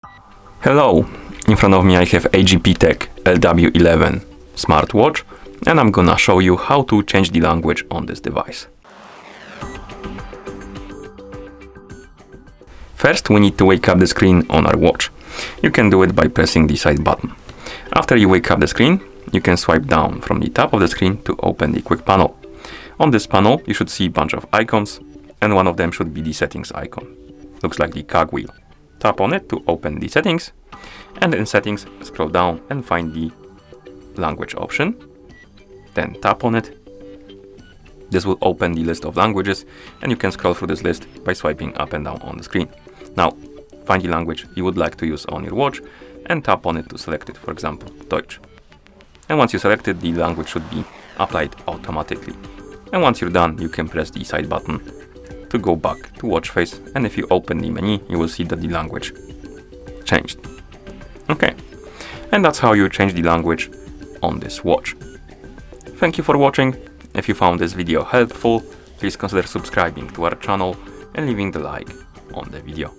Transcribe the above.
Hello, in front of me I have AGPTEK LW11 smartwatch, and I'm gonna show you how to change the language on this device. First, we need to wake up the screen on our watch. You can do it by pressing the side button. After you wake up the screen, you can swipe down from the top of the screen to open the quick panel. On this panel, you should see a bunch of icons, and one of them should be the settings icon. Looks like the cogwheel. Tap on it to open the settings, and in settings, scroll down and find the language option. Then tap on it. This will open the list of languages, and you can scroll through this list by swiping up and down on the screen. Now, find the language you would like to use on your watch and tap on it to select it, for example, Deutsch. And once you select it, the language should be applied automatically. And once you're done, you can press the side button to go back to watch face, and if you open the menu, you will see that the language changed. Okay, and that's how you change the language on this watch. Thank you for watching. If you found this video helpful, please consider subscribing to our channel and leaving the like on the video.